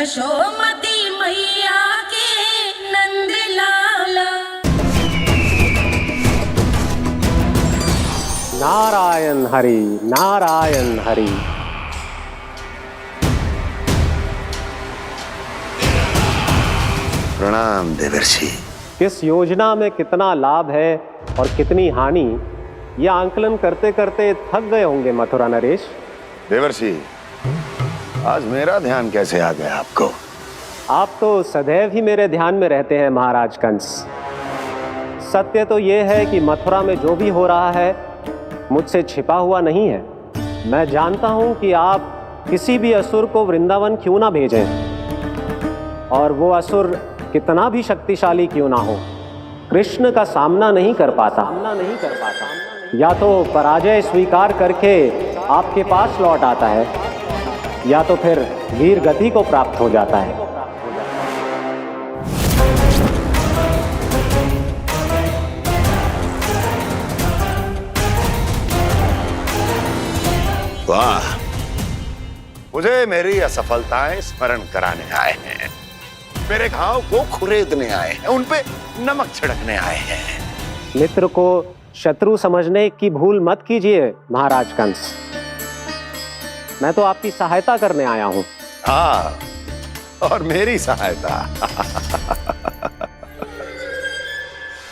यशोमती मैया के नंद लाला। नारायण हरि, नारायण हरि। प्रणाम देवर्षि। किस योजना में कितना लाभ है और कितनी हानि, यह आंकलन करते करते थक गए होंगे मथुरा नरेश। देवर्षि, आज मेरा ध्यान कैसे आ गया आपको? आप तो सदैव ही मेरे ध्यान में रहते हैं महाराज कंस। सत्य तो यह है कि मथुरा में जो भी हो रहा है मुझसे छिपा हुआ नहीं है। मैं जानता हूं कि आप किसी भी असुर को वृंदावन क्यों ना भेजें, और वो असुर कितना भी शक्तिशाली क्यों ना हो, कृष्ण का सामना नहीं कर पाता। या तो पराजय स्वीकार करके आपके पास लौट आता है, या तो फिर वीर गति को प्राप्त हो जाता है। वाह, मुझे मेरी असफलताएं स्मरण कराने आए हैं, मेरे घाव को खुरेदने आए हैं, उन पे नमक छिड़कने आए हैं। मित्र को शत्रु समझने की भूल मत कीजिए महाराज कंस। मैं तो आपकी सहायता करने आया हूं। हाँ, और मेरी सहायता।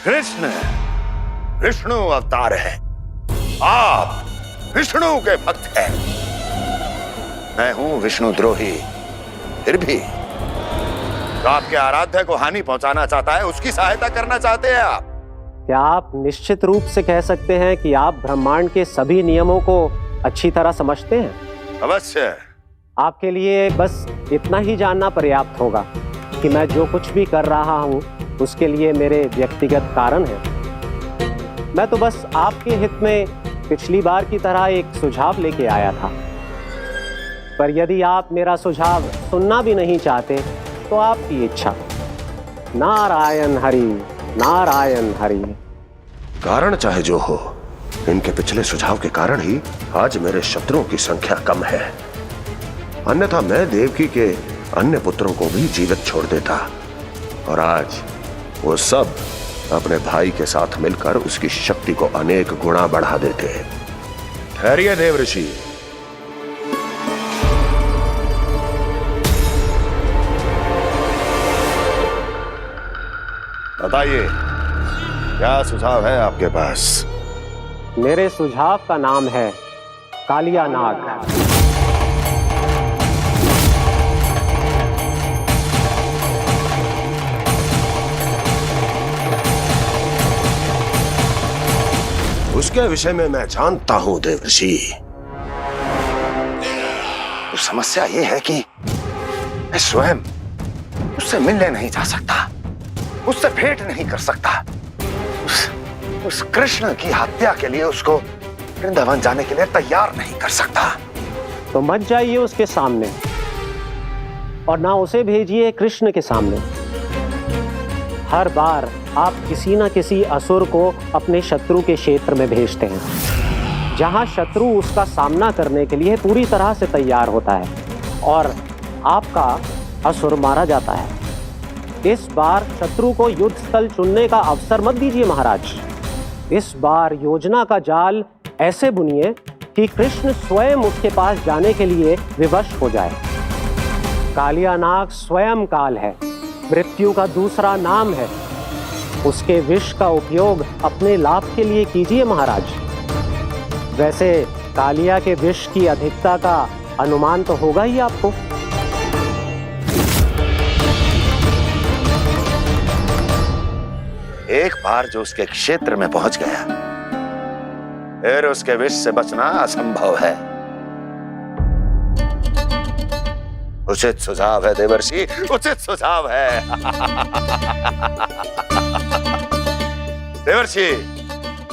कृष्ण विष्णु अवतार है, आप विष्णु के भक्त हैं। मैं हूं विष्णु द्रोही, फिर भी तो आपके आराध्य को हानि पहुंचाना चाहता है, उसकी सहायता करना चाहते हैं आप। क्या आप निश्चित रूप से कह सकते हैं कि आप ब्रह्मांड के सभी नियमों को अच्छी तरह समझते हैं? अवश्य। आपके लिए बस इतना ही जानना पर्याप्त होगा कि मैं जो कुछ भी कर रहा हूं उसके लिए मेरे व्यक्तिगत कारण हैं। मैं तो बस आपके हित में पिछली बार की तरह एक सुझाव लेके आया था, पर यदि आप मेरा सुझाव सुनना भी नहीं चाहते तो आपकी इच्छा। नारायण हरि, नारायण हरि। कारण चाहे जो हो, इनके पिछले सुझाव के कारण ही आज मेरे शत्रुओं की संख्या कम है। अन्यथा मैं देवकी के अन्य पुत्रों को भी जीवित छोड़ देता, और आज वो सब अपने भाई के साथ मिलकर उसकी शक्ति को अनेक गुना बढ़ा देते। ठहरिए देवर्षि। बताइए, क्या सुझाव है आपके पास? मेरे सुझाव का नाम है कालिया नाग। उसके विषय में मैं जानता हूं देवर्षि। तो समस्या ये है कि मैं स्वयं उससे मिलने नहीं जा सकता, उससे भेंट नहीं कर सकता। उस कृष्ण की हत्या के लिए उसको वृंदावन जाने के लिए तैयार नहीं कर सकता। तो मत जाइए उसके सामने, और ना उसे भेजिए कृष्ण के सामने। हर बार आप किसी न किसी असुर को अपने शत्रु के क्षेत्र में भेजते हैं, जहां शत्रु उसका सामना करने के लिए पूरी तरह से तैयार होता है और आपका असुर मारा जाता है। इस बार शत्रु को युद्ध स्थल चुनने का अवसर मत दीजिए महाराज। इस बार योजना का जाल ऐसे बुनिए कि कृष्ण स्वयं उसके पास जाने के लिए विवश हो जाए। कालिया नाग स्वयं काल है, मृत्यु का दूसरा नाम है। उसके विष का उपयोग अपने लाभ के लिए कीजिए महाराज। वैसे कालिया के विष की अधिकता का अनुमान तो होगा ही आपको। एक बार जो उसके क्षेत्र में पहुंच गया, फिर उसके विष से बचना असंभव है। उचित सुझाव है देवर्षि, उचित सुझाव है। देवर्षि,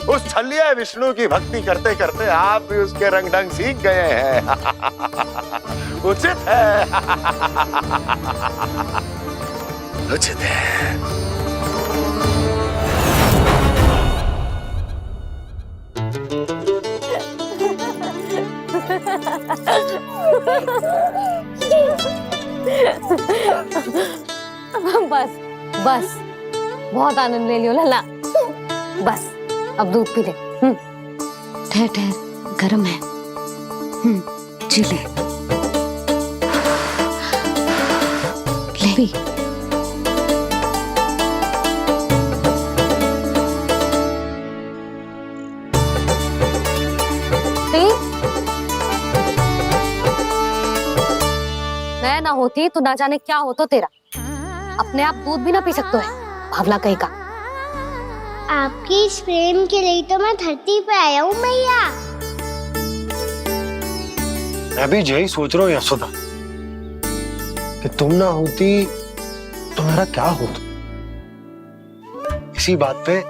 उस छलिया विष्णु की भक्ति करते करते आप भी उसके रंग ढंग सीख गए हैं। उचित है, उचित है। बस बस, बहुत आनंद ले लियो लल्ला। बस अब दूध पी ले। ठहर ठहर, गर्म है। जी ले ले भी। मैं ना होती तो ना जाने क्या होता तेरा। अपने आप दूध भी ना पी सकते है, भावला कहीं का। आपकी इस प्रेम के लिए तो मैं धरती पे आया हूँ मैया। मैं भी यही सोच रहा हूँ यशोदा कि तुम ना होती तो मेरा क्या होता। इसी बात पे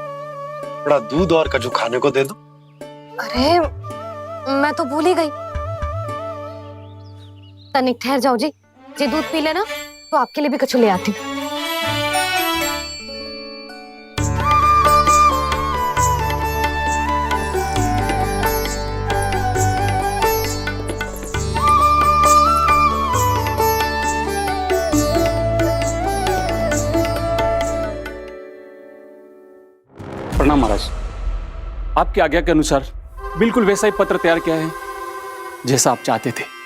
थोड़ा दूध और कजू खाने को दे दो। अरे मैं तो भूल ही गई। तनिक ठहर जाओ जी, जे दूध पी लेना तो आपके लिए भी कछु ले आती। प्रणाम महाराज। आपकी आज्ञा के अनुसार बिल्कुल वैसा ही पत्र तैयार किया है जैसा आप चाहते थे।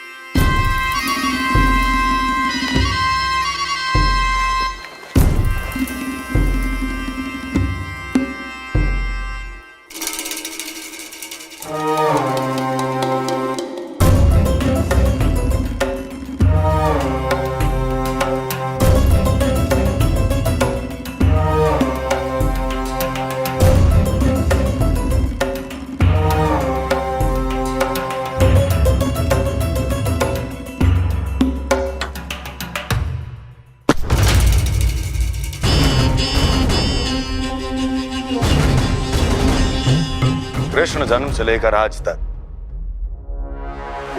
कृष्ण जन्म से लेकर आज तक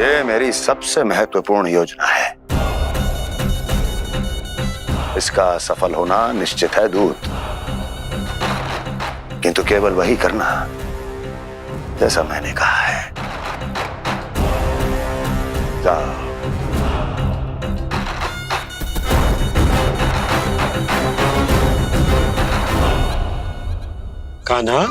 ये मेरी सबसे महत्वपूर्ण योजना है। इसका सफल होना निश्चित है दूत, किंतु केवल वही करना जैसा मैंने कहा है। जाओ। कान्हा,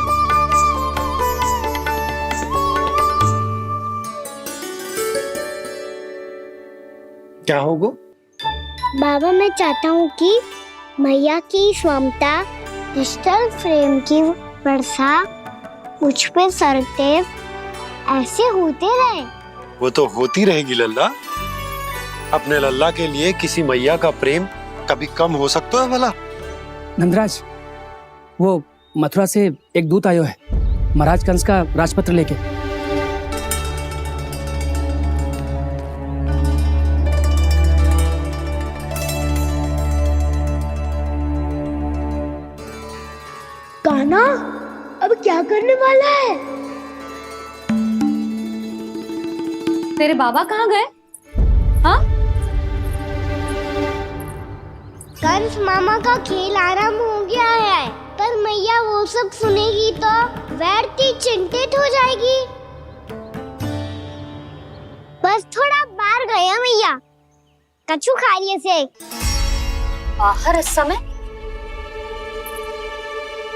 क्या होगा? बाबा मैं चाहता हूँ कि मैया की स्वमता क्रिस्टल फ्रेम की वर्षा मुझ पे सरतेव ऐसे होते रहे। वो तो होती रहेगी लल्ला। अपने लल्ला के लिए किसी मैया का प्रेम कभी कम हो सकता है भला? नंदराज, वो मथुरा से एक दूत आयो है महाराज कंस का राजपत्र लेके। कान्हा अब क्या करने वाला है? तेरे बाबा कहाँ गए? हाँ? कंस मामा का खेल आरंभ हो गया है, पर मैया वो सब सुनेगी तो व्यर्थ चिंतित हो जाएगी। बस थोड़ा बाहर गया मैया, कछु खा लिए से। बाहर इस समय?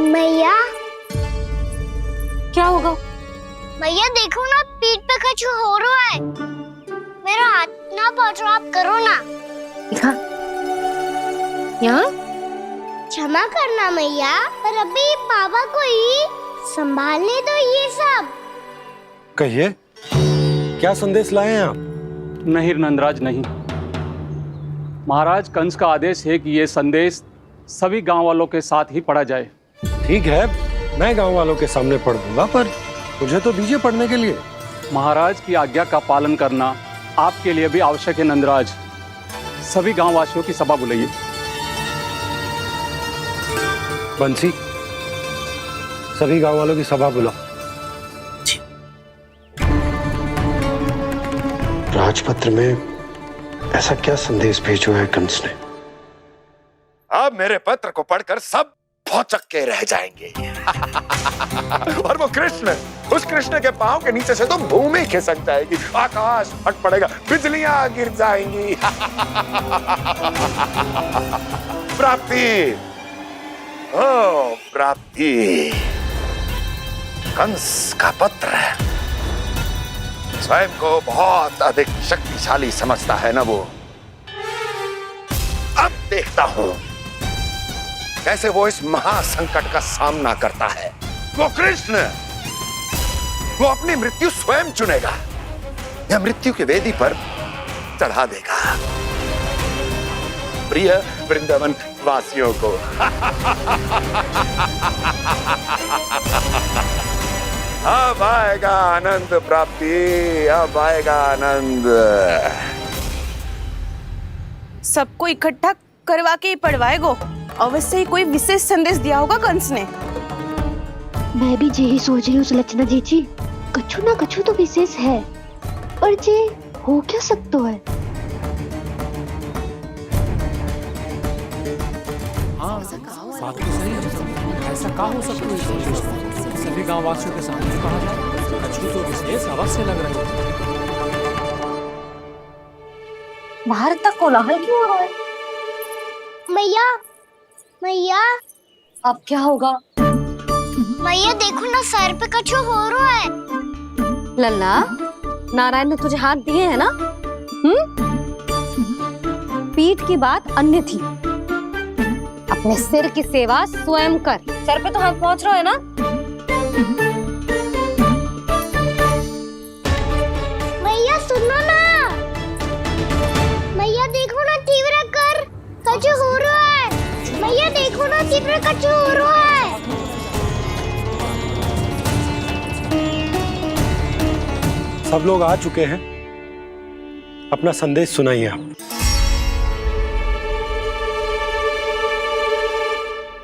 मैया क्या होगा? मैया देखो ना, पीठ पे कछु हो रहा है। मेरा हाथ ना पहुंचो, आप करो ना। दिखा यहाँ। क्षमा करना मैया, पर अभी बाबा को ही संभालने दो ये सब। कहिए, क्या संदेश लाए हैं आप? नहीं नंदराज, नहीं। महाराज कंस का आदेश है कि ये संदेश सभी गांव वालों के साथ ही पढ़ा जाए। ठीक है, मैं गांव वालों के सामने पढ़ दूंगा, पर मुझे तो दीजिए पढ़ने के लिए। महाराज की आज्ञा का पालन करना आपके लिए भी आवश्यक है नंदराज। सभी गांव वासियों की सभा बुलाइए। बंसी, सभी गांव वालों की सभा बुलाओ। राजपत्र में ऐसा क्या संदेश भेजो है कंस ने? अब मेरे पत्र को पढ़कर सब भौचक्के रह जाएंगे। और वो कृष्ण, उस कृष्ण के पांव के नीचे से तो भूमि खिसक जाएगी, आकाश फट पड़ेगा, बिजलियां गिर जाएंगी। प्राप्ति, ओ प्राप्ति, कंस का पत्र। स्वयं को बहुत अधिक शक्तिशाली समझता है ना वो। अब देखता हूं कैसे वो इस महासंकट का सामना करता है। वो कृष्ण, वो अपनी मृत्यु स्वयं चुनेगा या मृत्यु की वेदी पर चढ़ा देगा प्रिय वृंदावन वासियों को। अब आएगा आनंद प्राप्ति, अब आएगा आनंद। सबको इकट्ठा करवा के ही पढ़वाएगो। अवश्य ही कोई विशेष संदेश दिया होगा कंस ने। मैं भी यही सोच रही हूँ सुलक्षणा जी, कछु ना कछु तो विशेष है, पर जे हो क्या सकता है? हाँ, बात तो सही है। ऐसा कहाँ हो सकता है? सभी गांव वासियों के सामने कहा जाए, कछु तो विशेष अवश्य लग रहा है। बाहर तक कोलाहल क्यों हो रहा है? मैया, मैया, अब क्या होगा? मैया देखो ना, सर पे कछु हो रहा है। लल्ला, नारायण ने तुझे हाथ दिए हैं ना? पीठ की बात अन्य थी। अपने सिर की सेवा स्वयं कर। सर पे तो हाथ पहुंच रहा है ना? मैया सुनो ना, मैया देखो ना, तीव्र कर कछु हो रहा है। मैया देखो ना, तीव्र कछु हो रहा है। सब लोग आ चुके हैं, अपना संदेश सुनाइए आप।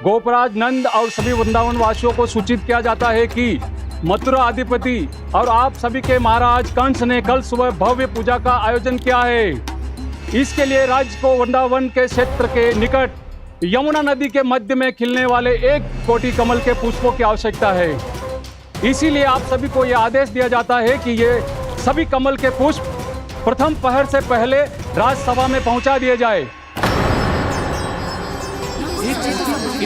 गोपराज नंद और सभी वृंदावन वासियों को सूचित किया जाता है कि मथुरा अधिपति और आप सभी के महाराज कंस ने कल सुबह भव्य पूजा का आयोजन किया है। इसके लिए राज्य को वृंदावन के क्षेत्र के निकट यमुना नदी के मध्य में खिलने वाले 1 कोटि कमल के पुष्पों की आवश्यकता है। इसीलिए आप सभी को यह आदेश दिया जाता है कि ये सभी कमल के पुष्प प्रथम पहर से पहले राजसभा में पहुंचा दिए जाए।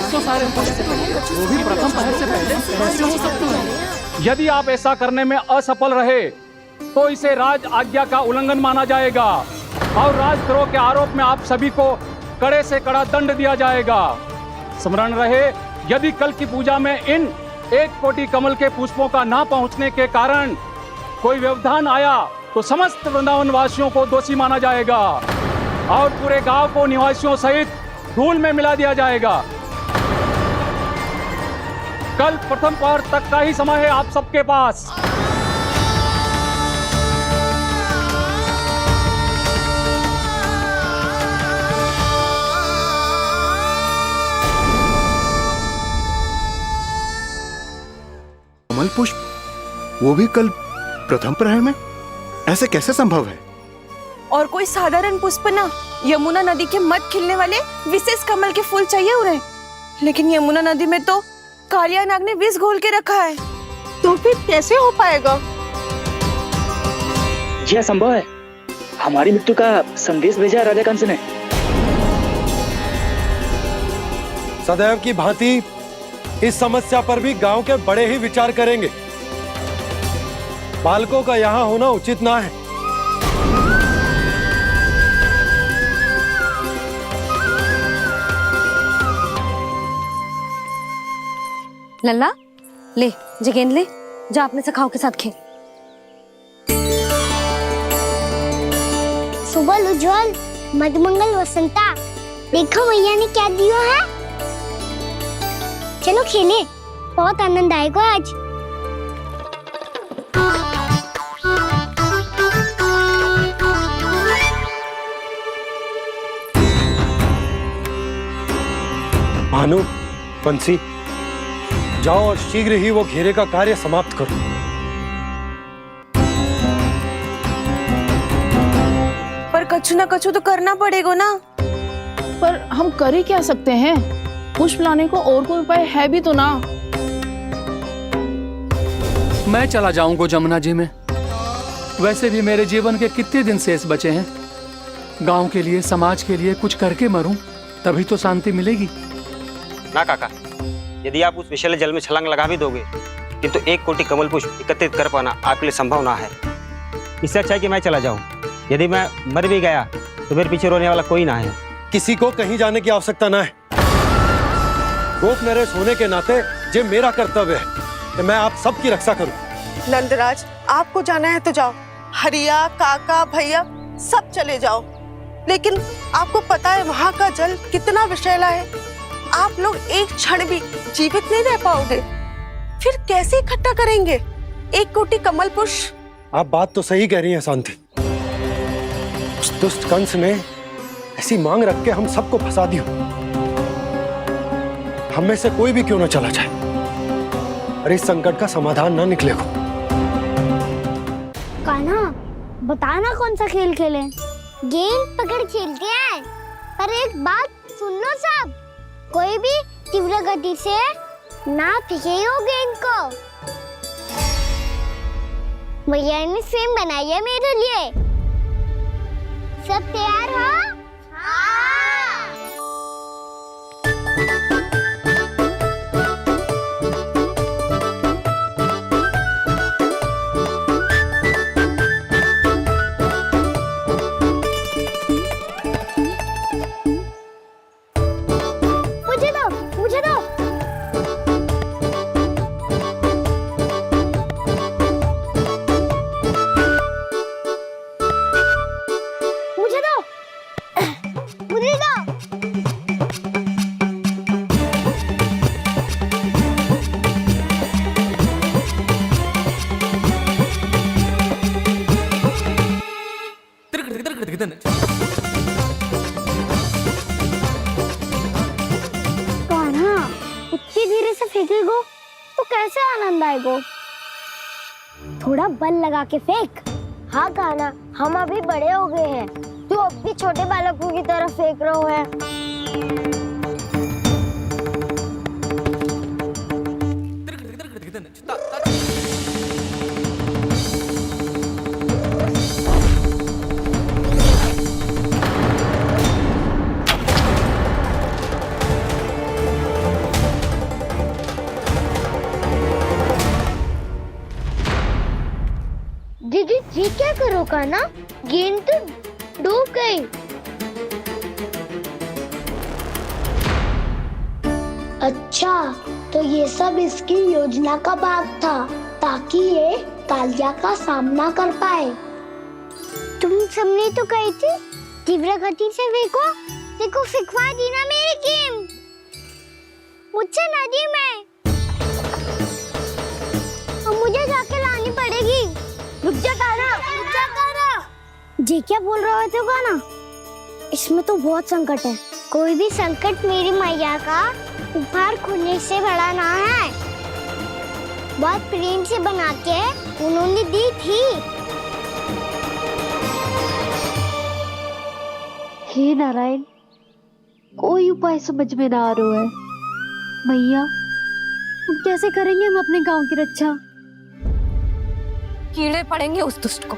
तो सारे वो भी प्रथम पहर से पहले कैसे हो सकते हैं? यदि आप ऐसा करने में असफल रहे तो इसे राज आज्ञा का उल्लंघन माना जाएगा और राजद्रोह के आरोप में आप सभी को कड़े से कड़ा दंड दिया जाएगा। स्मरण रहे, यदि कल की पूजा में इन 1 कोटि कमल के पुष्पों का ना पहुंचने के कारण कोई व्यवधान आया तो समस्त वृंदावन वासियों को दोषी माना जाएगा और पूरे गांव को निवासियों सहित धूल में मिला दिया जाएगा। कल प्रथम पहर तक का ही समय है आप सबके पास। कमल पुष्प, वो भी कल प्रथम प्रहर में? ऐसे कैसे संभव है? और कोई साधारण पुष्प ना, यमुना नदी के मध्य खिलने वाले विशेष कमल के फूल चाहिए उन्हें। लेकिन यमुना नदी में तो कालिया नाग ने विष घोल के रखा है, तो फिर कैसे हो पाएगा? यह संभव है। हमारी मृत्यु का संदेश भेजा राजा कंस ने। सदैव की भांति इस समस्या पर भी गांव के बड़े ही विचार करेंगे। बालकों का यहाँ होना उचित ना है। लल्ला, ले जे गेंद ले, जा अपने सखाओं के साथ खेल। सुबह उज्जवल, मधुमंगल वसंता, देखो मैया ने क्या दिया है। चलो खेले, बहुत आनंद आएगा आज। भानु, बंसी, जाओ और शीघ्र ही वो घेरे का कार्य समाप्त करो। पर कछु ना कछु तो करना पड़ेगा ना। पर हम कर ही क्या सकते हैं? पुष्प लाने को और कोई उपाय है भी तो ना। मैं चला जाऊंगा जमुना जी में। वैसे भी मेरे जीवन के कितने दिन शेष बचे हैं। गांव के लिए, समाज के लिए कुछ करके मरूं, तभी तो शांति मिलेगी। ना काका, यदि आप उस विषैले जल में छलांग लगा भी दोगे, किंतु 1 कोटि कमल पुष्प एकत्रित कर पाना आपके लिए संभव ना है। इससे अच्छा है कि मैं चला जाऊं। यदि मैं मर भी गया तो मेरे पीछे रोने वाला कोई ना है। किसी को कहीं जाने की आवश्यकता ना है। गोप नरेश होने के नाते ये मेरा कर्तव्य है कि मैं आप सबकी रक्षा करूं। नंदराज, आपको जाना है तो जाओ। हरिया, काका, भैया सब चले जाओ। लेकिन आपको पता है वहाँ का जल कितना विषैला है। आप लोग एक क्षण भी जीवित नहीं रह पाओगे। फिर कैसे इकट्ठा करेंगे 1 कोटि कमल पुष्प? आप बात तो सही कह रही हैं शांति। उस दुष्ट कंस ने ऐसी मांग रख के हम सबको फंसा दिया। हम में से कोई भी क्यों ना चला जाए और इस संकट का समाधान ना निकले को। कान्हा, बताना कौन सा खेल खेले? गेंद पकड़ खेलते हैं। पर एक बात सुन लो सब, कोई भी तीव्र गति से ना फेंकेगा गेंद को। भैया ने फ्रेम बनाई है मेरे लिए। सब तैयार हो? मुझे दो। इतनी धीरे से फेंकेगो तो कैसे आनंद आएगो? थोड़ा बल लगा के फेंक। हाँ कान्हा, हम अभी बड़े हो गए हैं, तू अब भी छोटे बालकों की तरह फेंक रहे है। दीदी जी क्या करो कान्हा? गेंद तो डूब गई। अच्छा, तो ये सब इसकी योजना का भाग था ताकि ये कालिया का सामना कर पाए। तुम सबने तो कही थी तीव्र गति से फेंको। देखो फिकवा दी ना मेरी गेम। मुझसे नदी में। अब मुझे जाके लानी पड़ेगी। रुक जा कान्हा, रुक जा कान्हा। जी क्या बोल रहे थे कान्हा? इसमें तो बहुत संकट है। कोई भी संकट मेरी मैया का उपहार खोने से बड़ा ना है। बहुत प्रेम से बना के उन्होंने दी थी। हे नारायण, कोई उपाय समझ में ना आ रहा है। मैया, हम कैसे करेंगे हम अपने गांव की रक्षा? कीड़े पड़ेंगे उस दुष्ट को।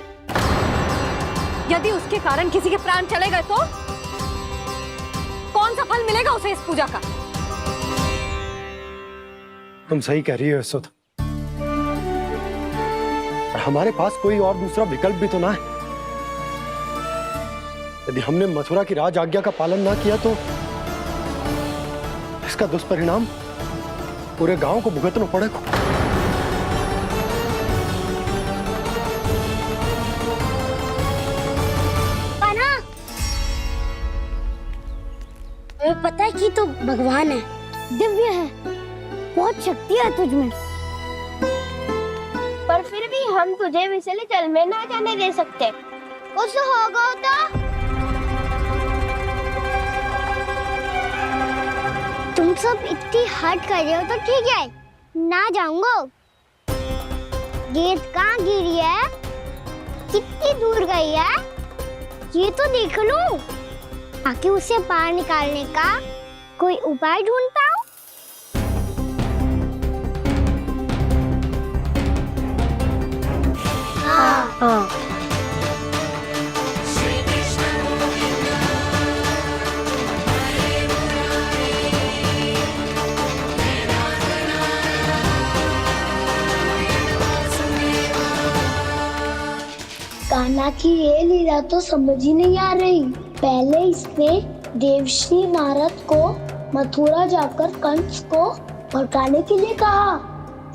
यदि उसके कारण किसी के प्राण चले गए तो कौन सा फल मिलेगा उसे इस पूजा का? तुम सही कह रही हो यशोद। हमारे पास कोई और दूसरा विकल्प भी तो ना है। यदि हमने मथुरा की राज आज्ञा का पालन ना किया तो इसका दुष्परिणाम पूरे गांव को भुगतना पड़ेगा। पता है कि तो भगवान है, दिव्य है, बहुत शक्ति है तुझमें। पर फिर भी हम तुझे विषैले जल में ना जाने दे सकते। कुछ होगा तो तुम सब इतनी हट कर रहे हो तो ठीक है, ना जाऊंगा। गेंद कहाँ गिरी है, कितनी दूर गई है, ये तो देख लूं, ताकि उसे बाहर निकालने का कोई उपाय ढूंढता हूँ। हाँ। कान्हा की ये लीला तो समझ ही नहीं आ रही। पहले इसने देवश्री नारद को मथुरा जाकर कंस को भड़काने के लिए कहा,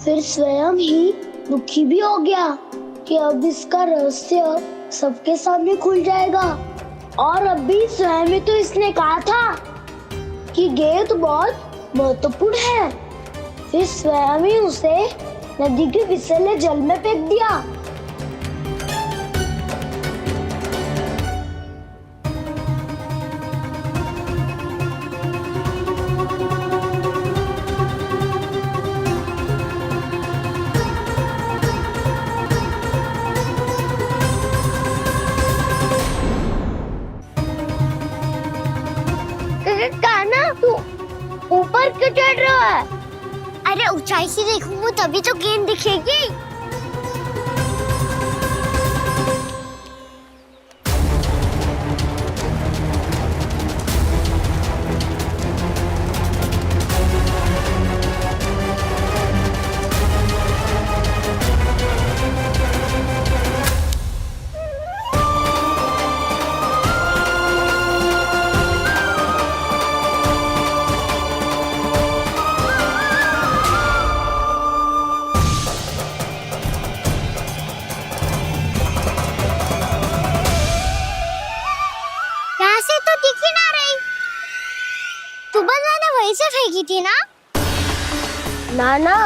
फिर स्वयं ही दुखी भी हो गया कि अब इसका रहस्य सबके सामने खुल जाएगा। और अभी स्वयं ही तो इसने कहा था कि गेंद बहुत महत्वपूर्ण है, फिर स्वयं ही उसे नदी के विषैले जल में फेंक दिया। कान्हा, तू ऊपर क्यों चढ़ रहा है? अरे ऊंचाई से देखूंगा तभी तो गेंद दिखेगी। से फेंकी थी ना? ना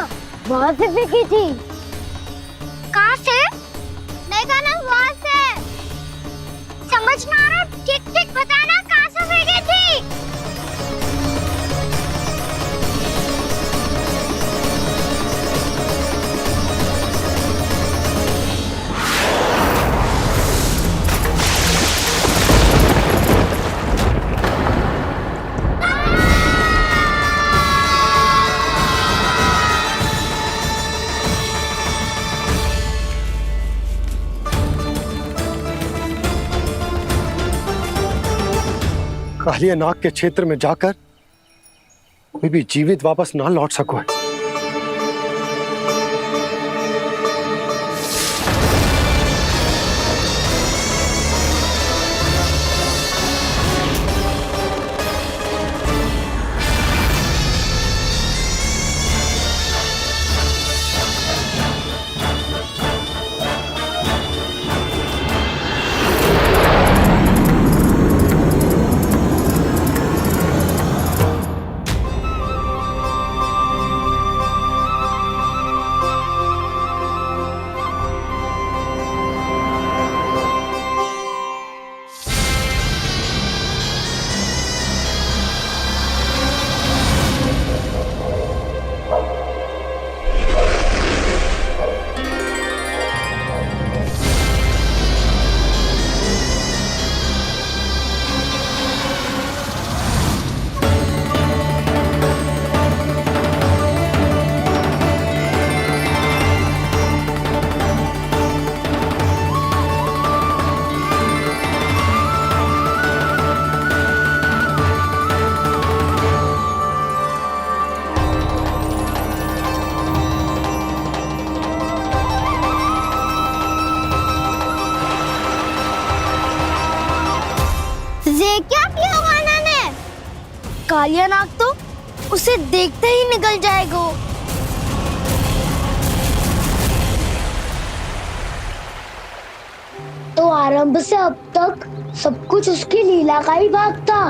वहाँ से फेंकी थी। कहाँ से? देखा ना वहाँ से। समझ में आ रहा? ठीक बताना कहाँ से फेंकी थी? कालिया नाग के क्षेत्र में जाकर कोई भी जीवित वापस ना लौट सको। क्या किया वाना ने? कालिया नाग तो उसे देखते ही निकल जाएगा। तो आरंभ से अब तक सब कुछ उसकी लीला का ही भाग था।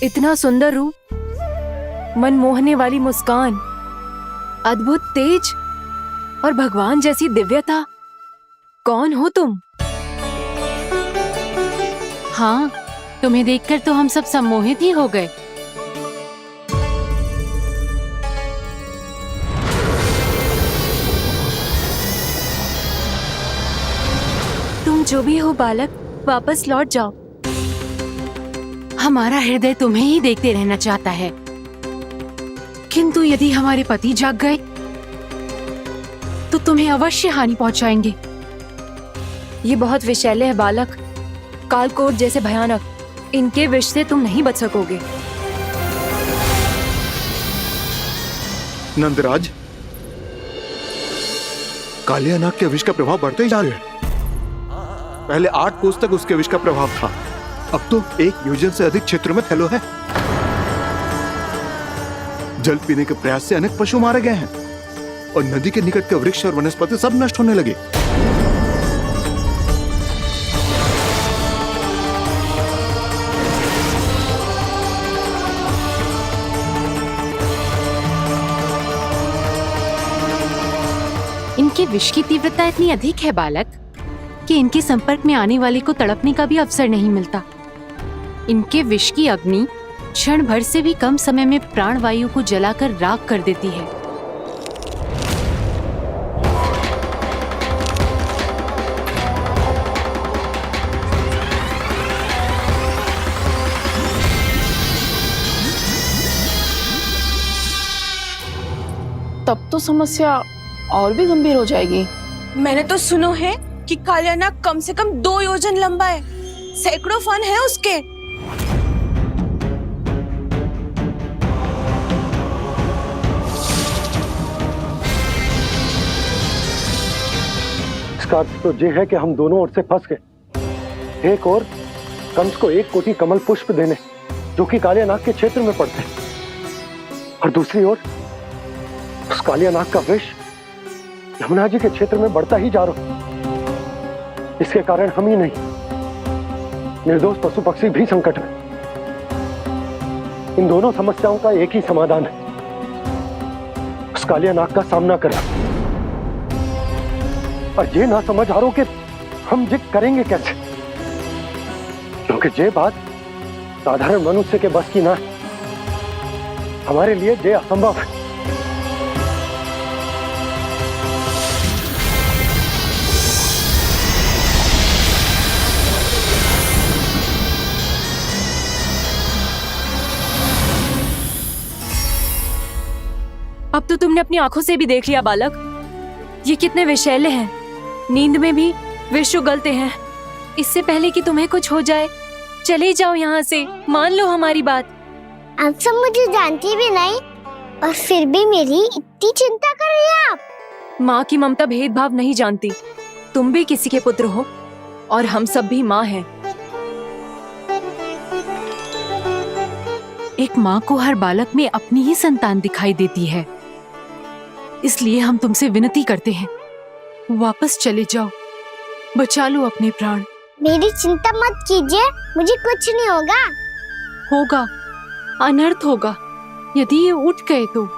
इतना सुंदर रूप, मन मोहने वाली मुस्कान, अद्भुत तेज और भगवान जैसी दिव्यता, कौन हो तुम? हाँ, तुम्हें देखकर तो हम सब सम्मोहित ही हो गए। तुम जो भी हो बालक, वापस लौट जाओ। हमारा हृदय तुम्हें ही देखते रहना चाहता है, किंतु यदि हमारे पति जाग गए तो तुम्हें अवश्य हानि पहुंचाएंगे। ये बहुत विषैले है बालक, कालकोट जैसे भयानक। इनके विष से तुम नहीं बच सकोगे। नंदराज, कालिया नाग के विष का प्रभाव बढ़ते ही जा रहा है। पहले 8 कोस तक उसके विष का प्रभाव था, अब तो 1 योजन से अधिक क्षेत्र में फैलो है। जल पीने के प्रयास से अनेक पशु मारे गए हैं और नदी के निकट के वृक्ष और वनस्पति सब नष्ट होने लगे। इनके विष की तीव्रता इतनी अधिक है बालक कि इनके संपर्क में आने वाले को तड़पने का भी अवसर नहीं मिलता। इनके विष की अग्नि क्षण भर से भी कम समय में प्राणवायु को जलाकर राख कर देती है। तब तो समस्या और भी गंभीर हो जाएगी। मैंने तो सुनो है कि कालिया नाग कम से कम 2 योजन लंबा है, सैकड़ों फन है उसके। इसका अर्थ तो ये है कि हम दोनों ओर से फंस गए। एक और कंस को 1 कोटि कमल पुष्प देने जो कि कालिया नाग के क्षेत्र में पड़ते हैं, और दूसरी ओर उस कालिया नाग का विष यमुना जी के क्षेत्र में बढ़ता ही जा रहा। इसके कारण हम ही नहीं, निर्दोष पशु पक्षी भी संकट में। इन दोनों समस्याओं का एक ही समाधान है, उस कालिया नाग का सामना करना। और ये ना समझ आ रहा कि हम ये करेंगे कैसे, क्योंकि ये बात साधारण मनुष्य के बस की ना है। हमारे लिए ये असंभव है। अब तो तुमने अपनी आंखों से भी देख लिया बालक, ये कितने विषैले हैं। नींद में भी विष उगलते हैं। इससे पहले कि तुम्हें कुछ हो जाए, चले जाओ यहाँ से, मान लो हमारी बात। आप सब मुझे जानती भी नहीं और फिर भी मेरी इतनी चिंता कर रही हैं आप। माँ की ममता भेदभाव नहीं जानती। तुम भी किसी के पुत्र हो और हम सब भी माँ हैं। एक माँ को हर बालक में अपनी ही संतान दिखाई देती है, इसलिए हम तुमसे विनती करते हैं, वापस चले जाओ, बचा लो अपने प्राण। मेरी चिंता मत कीजिए, मुझे कुछ नहीं होगा। होगा, अनर्थ होगा यदि ये उठ गए तो।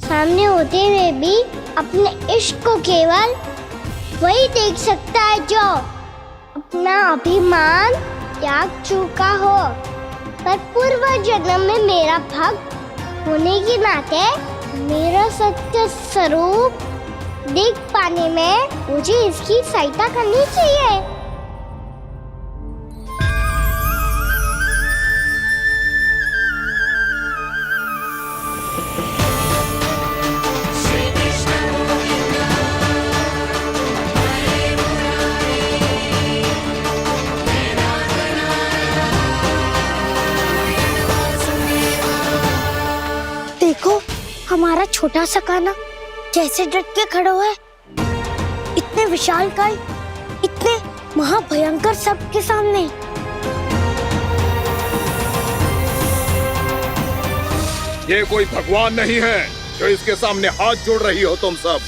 सामने होते हुए भी अपने इश्क को केवल वही देख सकता है जो अपना अभिमान त्याग चुका हो। पर पूर्व जन्म में मेरा भक्त होने के नाते मेरा सत्य स्वरूप देख पाने में मुझे इसकी सहायता करनी चाहिए। तुम्हारा छोटा सा काना कैसे डट के खड़ा हुआ है, इतने विशालकाय, इतने महाभयंकर सबके सामने। ये कोई भगवान नहीं है जो इसके सामने हाथ जोड़ रही हो तुम सब।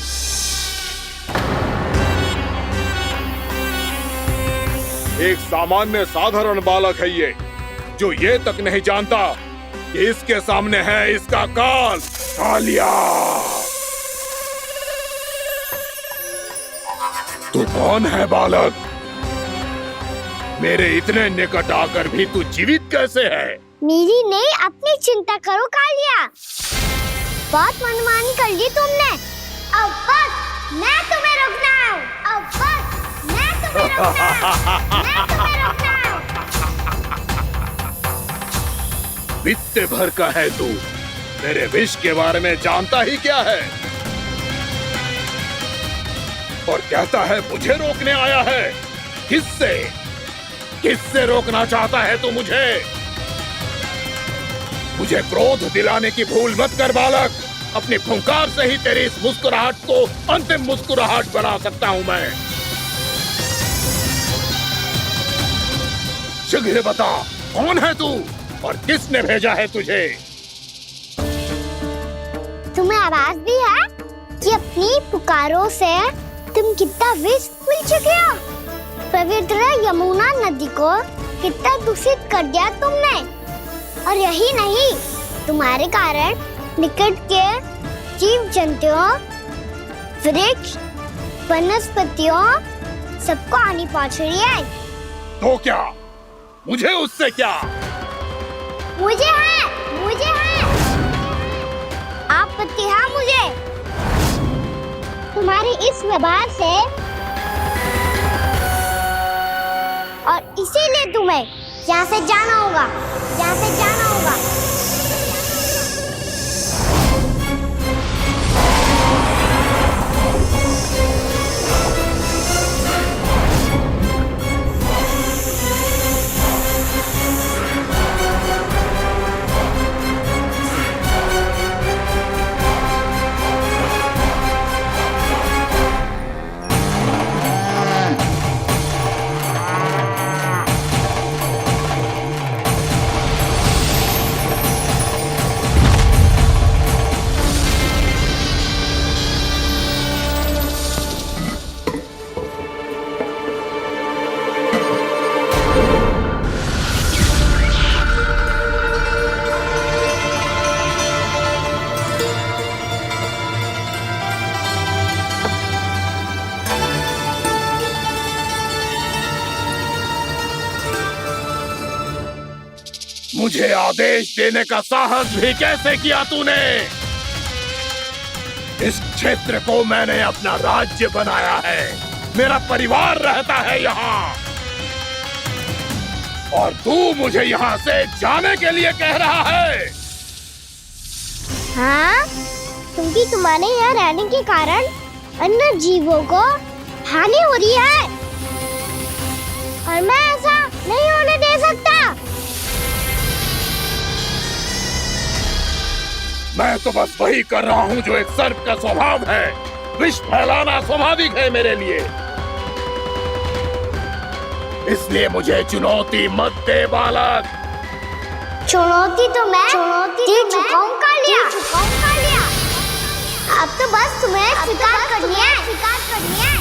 एक सामान्य साधारण बालक है ये, जो ये तक नहीं जानता कि इसके सामने है इसका काल, कालिया। तू कौन है बालक? मेरे इतने निकट आकर भी तू जीवित कैसे है? मेरी नहीं, अपनी चिंता करो कालिया। बहुत मनमानी कर ली तुमने। अब बस मैं तुम्हें रोकना हूँ। अब बस मैं तुम्हें रोकना हूँ। मैं तुम्हें रोकना हूँ। बित्ते भर का है तू, मेरे विष के बारे में जानता ही क्या है? और कहता है मुझे रोकने आया है। किससे? किससे रोकना चाहता है तू मुझे? मुझे क्रोध दिलाने की भूल मत कर बालक। अपनी फुंकार से ही तेरी इस मुस्कुराहट को अंतिम मुस्कुराहट बना सकता हूं मैं। शीघ्र बता, कौन है तू और किसने भेजा है तुझे? तुम्हें आवाज भी है कि अपनी पुकारों से तुम कितना विष मिल चुके हो। पवित्र यमुना नदी को कितना दूषित कर दिया तुमने। और यही नहीं, तुम्हारे कारण निकट के जीव जंतुओं, वृक्ष, वनस्पतियों सबको हानि पहुंच रही है। तो क्या? मुझे उससे क्या? मुझे है आपत्ति है मुझे तुम्हारी इस व्यवहार से, और इसीलिए तुम्हें यहाँ से जाना होगा। यहाँ से जाना होगा। मुझे आदेश देने का साहस भी कैसे किया तूने? इस क्षेत्र को मैंने अपना राज्य बनाया है। मेरा परिवार रहता है यहाँ, और तू मुझे यहाँ से जाने के लिए कह रहा है? हाँ, क्योंकि तुम्हारे यहाँ रहने के कारण अन्य जीवों को हानि हो रही है, और मैं ऐसा नहीं होने दे सकता। मैं तो बस वही कर रहा हूँ जो एक सर्प का स्वभाव है। विष फैलाना स्वाभाविक है मेरे लिए। इसलिए मुझे चुनौती मत दे बालक। चुनौती तो मैं दे चुका हूँ कालिया। अब तो बस तुम्हें स्वीकार करनी है।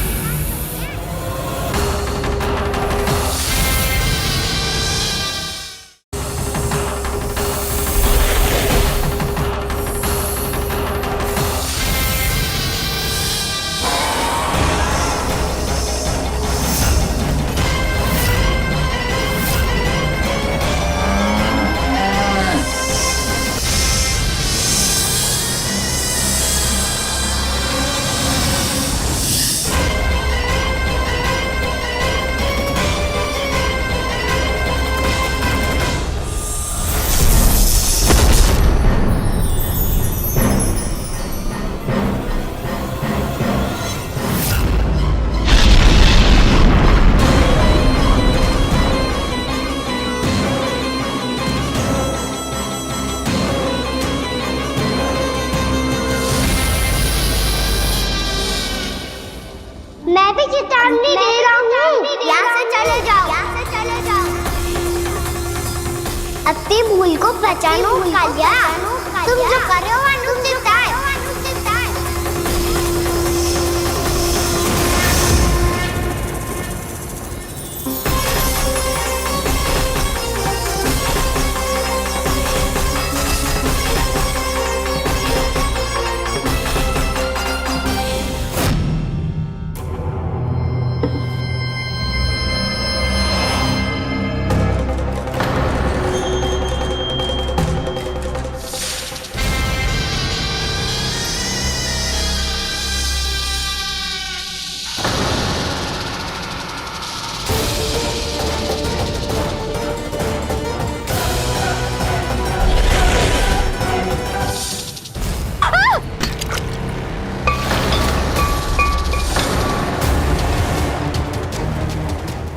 चेतावनी दे रहा हूँ, यहाँ से चले जाओ, यहाँ से चले जाओ। अपनी भूल को पहचानो कालिया, तुम जो कर रहे हो अनुचित है।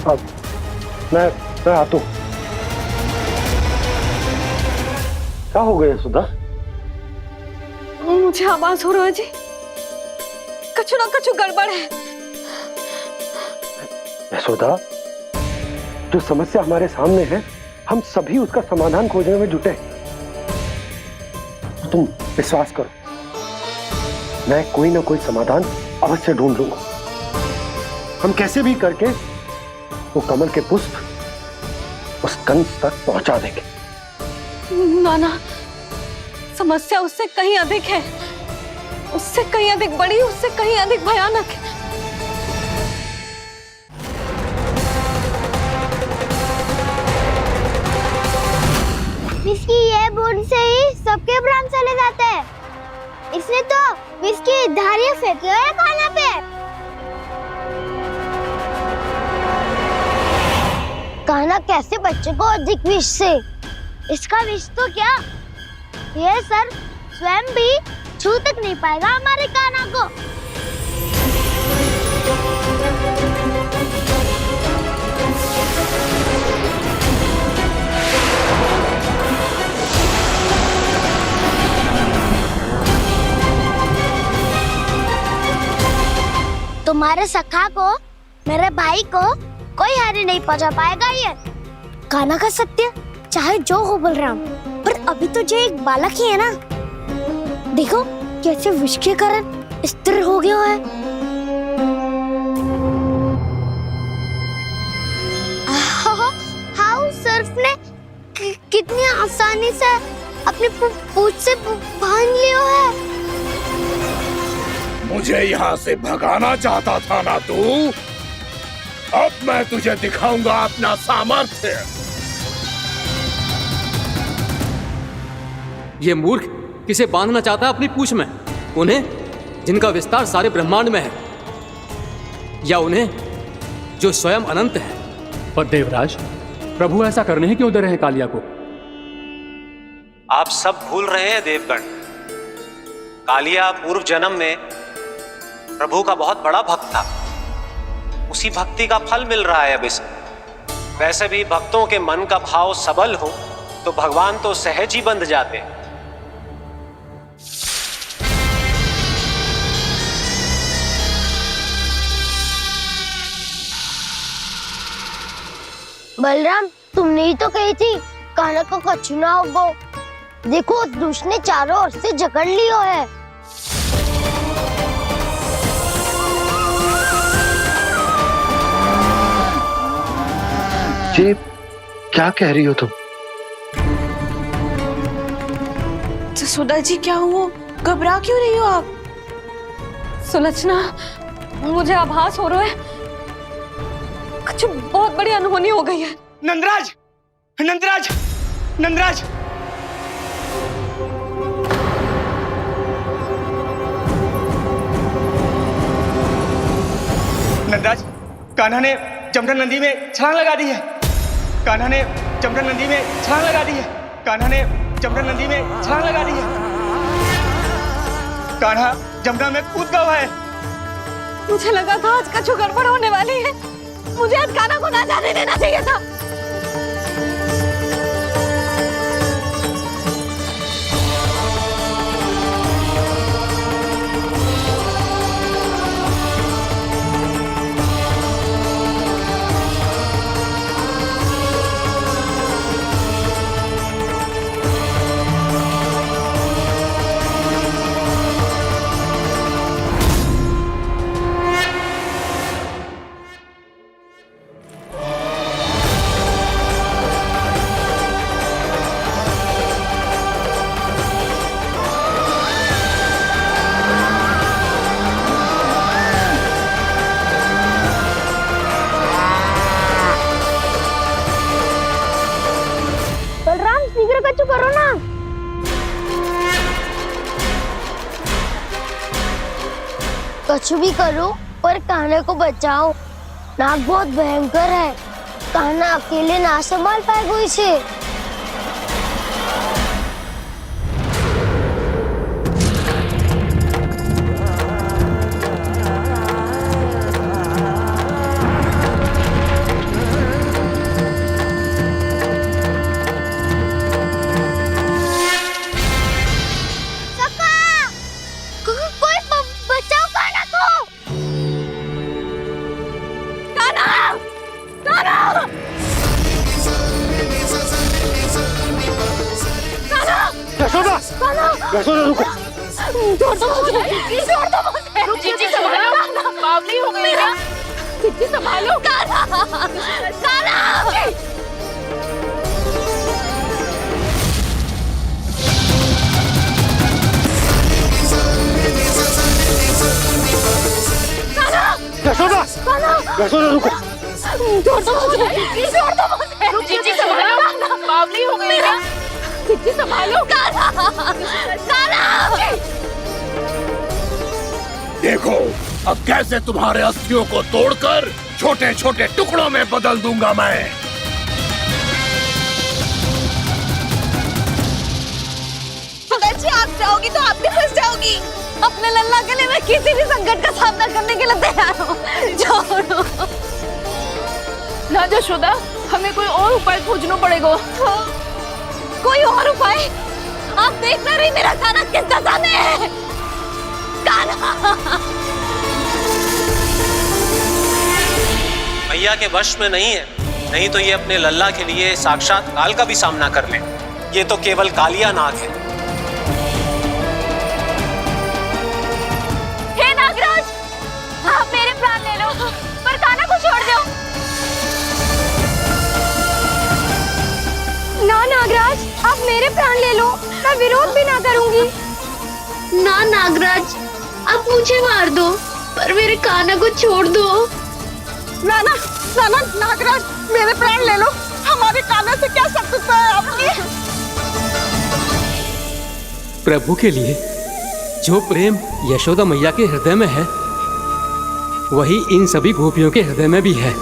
अब मैं आता हूँ। क्या हो गया सुधा? मुझे आवाज हो रहा है जी, कछु ना कछु गड़बड़ है। यशोदा, जो समस्या हमारे सामने है, हम सभी उसका समाधान खोजने में जुटे। तुम विश्वास करो, मैं कोई ना कोई समाधान अवश्य ढूंढ लूंगा। हम कैसे भी करके वो कमल के पुष्प उस कंस तक पहुंचा देंगे। नाना, समस्या उससे कहीं अधिक है, उससे कहीं अधिक बड़ी, उससे कहीं अधिक भयानक है। विस्की ये बूंद से ही सबके प्राण चले जाते हैं। इसने तो विस्की धारियां फेंके हुए खाना पे। कान्हा कैसे बच्चे को अधिक विष से? इसका विष तो क्या, ये सर स्वयं भी छू तक नहीं पाएगा हमारे कान्हा को। तुम्हारे सखा को, मेरे भाई को कोई हानि नहीं पहुंचा पाएगा। ये कान्हा का सत्य चाहे जो हो बलराम, पर अभी तो जो एक बालक ही है ना। देखो कैसे विष के कारण स्थिर हो गया है। हाउ सर्फ ने कितनी आसानी से अपनी पूंछ से बांध लिया है। मुझे यहाँ से भगाना चाहता था ना तू? अब मैं तुझे दिखाऊंगा अपना सामर्थ्य। ये मूर्ख किसे बांधना चाहता है अपनी पूंछ में? उन्हें जिनका विस्तार सारे ब्रह्मांड में है, या उन्हें जो स्वयं अनंत है? पर देवराज, प्रभु ऐसा करने ही क्यों दे रहे हैं कालिया को? आप सब भूल रहे हैं देवगण, कालिया पूर्व जन्म में प्रभु का बहुत बड़ा भक्त था। उसी भक्ति का फल मिल रहा है अब इसे। वैसे भी भक्तों के मन का भाव सबल हो तो भगवान तो सहज ही बंध जाते हैं। बलराम, तुमने ही तो कही थी कान्हा को कछु ना होगो। देखो दुष्ट ने चारों ओर से जकड़ लियो है। ये क्या कह रही हो तुम? सुधा जी, क्या हुआ? घबरा क्यों रही हो आप? सुलक्षणा, मुझे आभास हो रहा है कुछ बहुत बड़ी अनहोनी हो गई है। नंदराज, नंदराज, नंदराज! नंदराज, कान्हा ने जमना नदी में छलांग लगा दी है। कान्हा ने जमना नदी में छलांग लगा दी है। कान्हा ने जमना नदी में छलांग लगा दी है। कान्हा जमना में कूद गया है। मुझे लगा था आज कछु गड़बड़ होने वाली है। मुझे आज कान्हा को ना जाने देना चाहिए था। कुछ भी करो पर कान्हा को बचाओ। नाग बहुत भयंकर है, कान्हा अकेले ना संभाल पाएगा इसे। यशोदा, यशोदा रुको। छोड़ दो मुझे, छोड़ दो मुझे। जीजी संभालो, बावली हो गई क्या? जीजी संभालो। कान्हा, कान्हा। यशोदा, यशोदा रुको। छोड़ दो मुझे, छोड़ दो मुझे। जीजी संभालो, बावली हो गई क्या? जीजी संभालो। कान्हा, कान्हा। देखो अब कैसे तुम्हारे अस्थियों को तोड़कर छोटे छोटे टुकड़ों में बदल दूंगा मैं। अगर जी आप जाओगी तो आप भी फंस जाओगी। अपने लल्ला के लिए मैं किसी भी संकट का सामना करने के लिए तैयार हूँ। छोड़ो ना यशोदा, हमें कोई और उपाय खोजना पड़ेगा। कोई और उपाय? आप देख ना रही मेरा कान्हा किस दशा में है। कान्हा मैया के वश में नहीं है, नहीं तो ये अपने लल्ला के लिए साक्षात काल का भी सामना कर ले। ये तो केवल कालिया नाग है। हे नागराज, आप मेरे प्राण ले लो पर कान्हा को छोड़ दो। ना नागराज, आप मेरे प्राण ले लो, मैं विरोध भी ना करूंगी। ना नागराज, आप मुझे मार दो पर मेरे कान्हा को छोड़ दो। ना ना ना ना नागराज, मेरे प्राण ले लो, हमारे कान्हा से क्या शत्रुता है आपकी? प्रभु के लिए जो प्रेम यशोदा मैया के हृदय में है, वही इन सभी गोपियों के हृदय में भी है।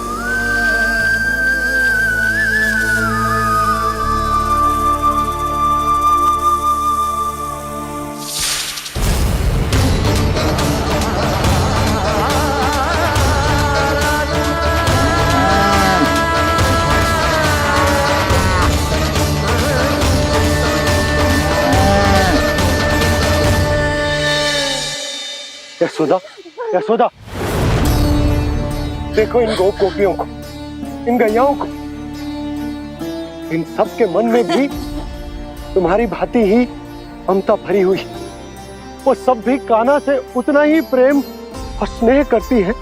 यशोदा, यशोदा, देखो इन गोपियों को, इन गैयाओं को, इन सब के मन में भी तुम्हारी भांति ही ममता भरी हुई। वो सब भी कान्हा से उतना ही प्रेम और स्नेह करती है,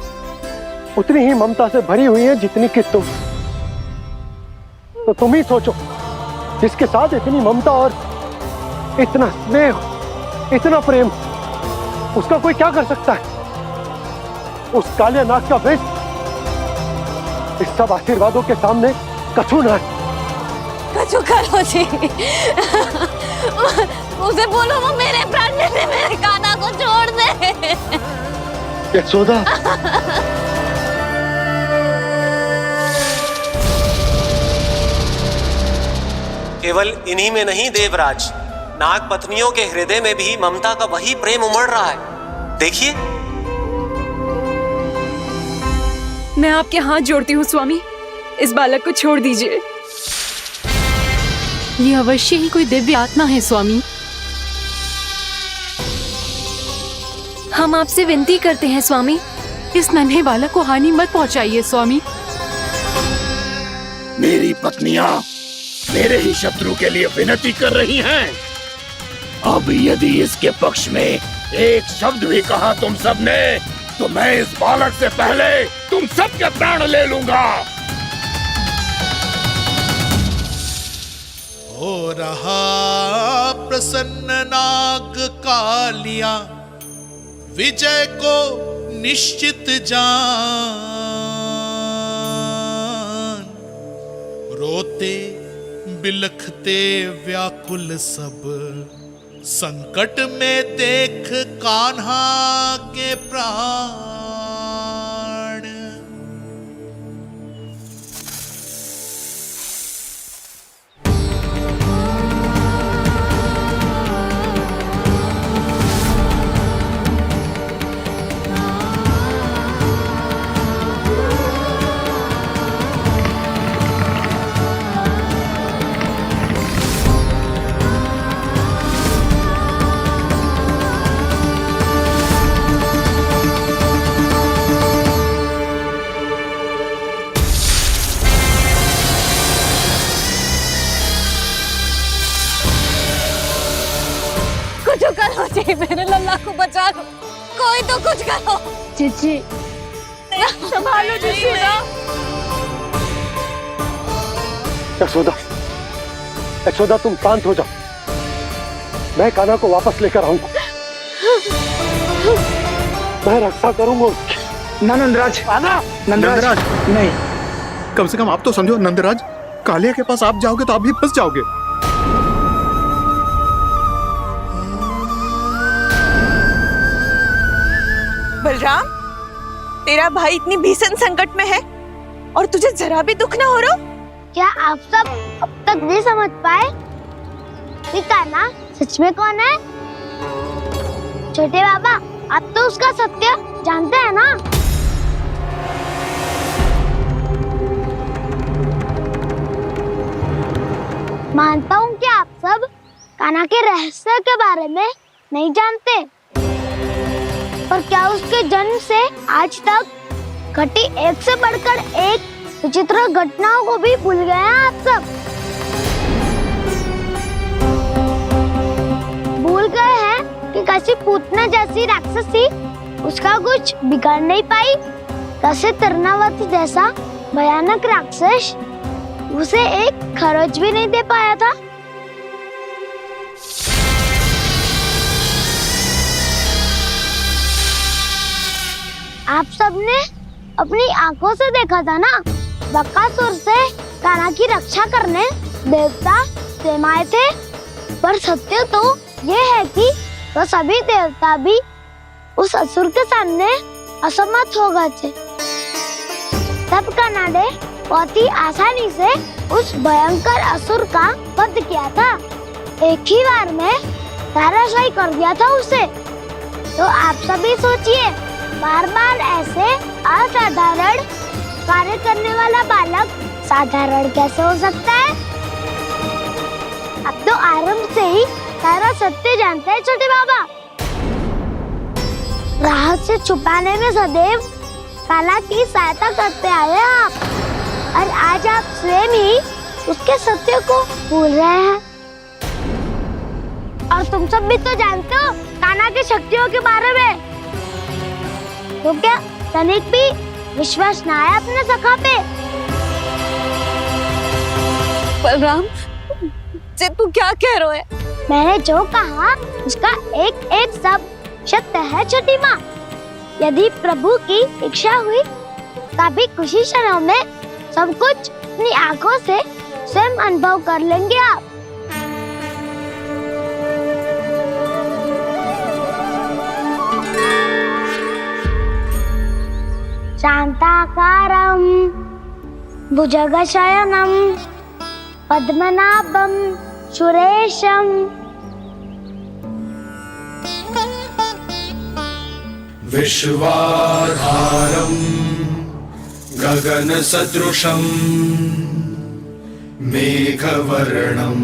उतनी ही ममता से भरी हुई है जितनी कि तुम। तो तुम ही सोचो, जिसके साथ इतनी ममता और इतना स्नेह, इतना प्रेम, उसका कोई क्या कर सकता है? उस कालिया नाग का वेश इस सब आशीर्वादों के सामने कछु न है। कछु करो जी, उसे बोलो वो मेरे प्राण ले ले, मेरे कान्हा को छोड़ दे। यशोदा, केवल इन्हीं में नहीं देवराज, नाग पत्नियों के हृदय में भी ममता का वही प्रेम उमड़ रहा है। देखिए। मैं आपके हाथ जोड़ती हूँ स्वामी, इस बालक को छोड़ दीजिए। ये अवश्य ही कोई दिव्य आत्मा है स्वामी। हम आपसे विनती करते हैं स्वामी, इस नन्हे बालक को हानि मत पहुंचाइए स्वामी। मेरी पत्नियां मेरे ही शत्रु के लिए विनती कर रही हैं। अब यदि इसके पक्ष में एक शब्द भी कहा तुम सबने, तो मैं इस बालक से पहले तुम सबके प्राण ले लूंगा। हो रहा प्रसन्न नाग कालिया, विजय को निश्चित जान। रोते बिलखते व्याकुल सब संकट में देख कान्हा के प्राण। कुछ करो जी, मेरे लल्ला को बचा लो, कोई तो कुछ करो। जीजी संभालो जीजी ना। यशोदा, यशोदा तुम शांत हो जाओ, मैं कान्हा को वापस लेकर आऊंगा, मैं रक्षा करूंगा उसकी। ना नंदराज, नंदराज नहीं। कम से कम आप तो समझो नंदराज, कालिया के पास आप जाओगे तो आप भी फंस जाओगे। बलराम, तेरा भाई इतनी भीषण संकट में है और तुझे जरा भी दुख ना हो रहा? क्या आप सब अब तक नहीं समझ पाए कि कान्हा सच में कौन है? छोटे बाबा, आप तो उसका सत्य जानते हैं ना? मानता हूँ कि आप सब कान्हा के रहस्य के बारे में नहीं जानते, पर क्या उसके जन्म से आज तक घटी एक से बढ़कर एक विचित्र घटनाओं को भी भूल गए हैं आप सब? भूल गए हैं कि कैसी पूतना जैसी राक्षसी उसका कुछ बिगाड़ नहीं पाई, कैसे तरनावती जैसा भयानक राक्षस उसे एक खरोच भी नहीं दे पाया था। आप सबने अपनी आंखों से देखा था ना, बकासुर से कान्हा की रक्षा करने देवता स्वयं आए थे, पर सत्य तो ये है कि वो सभी देवता भी उस असुर के सामने असमर्थ हो गए थे। तब कान्हा ने बहुत ही आसानी से उस भयंकर असुर का वध किया था, एक ही बार में धराशायी कर दिया था उसे। तो आप सभी सोचिए, बार बार ऐसे असाधारण कार्य करने वाला बालक साधारण कैसे हो सकता है? अब तो आरंभ से ही सारा सत्य जानते हैं छोटे बाबा। रहस्य छुपाने में सदैव कान्हा की सहायता करते आए हैं आप, और आज आप स्वयं ही उसके सत्य को भूल रहे हैं। और तुम सब भी तो जानते हो कान्हा की शक्तियों के बारे में, तो क्या तनिक भी विश्वास ना है अपने सखा पे? बलराम, जे तू क्या कह रहा है? मैंने जो कहा उसका एक एक शब्द सत्य है छोटी माँ। यदि प्रभु की इच्छा हुई तभी कुछ ही क्षणों में सब कुछ अपनी आंखों से स्वयं अनुभव कर लेंगे आप। शांताकारं भुजगशयनं पद्मनाभं सुरेशं विश्वाधारं गगनसदृशं मेघवर्णं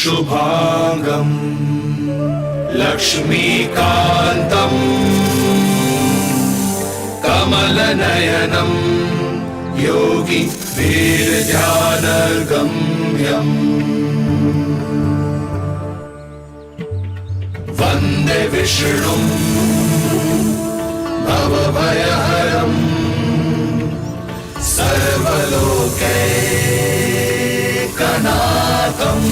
शुभांगं लक्ष्मीकान्तं कमलनयनं योगी वीरध्यानगम्यं वन्दे विष्णुं भवभयहरं सर्वलोकैकनाथम्।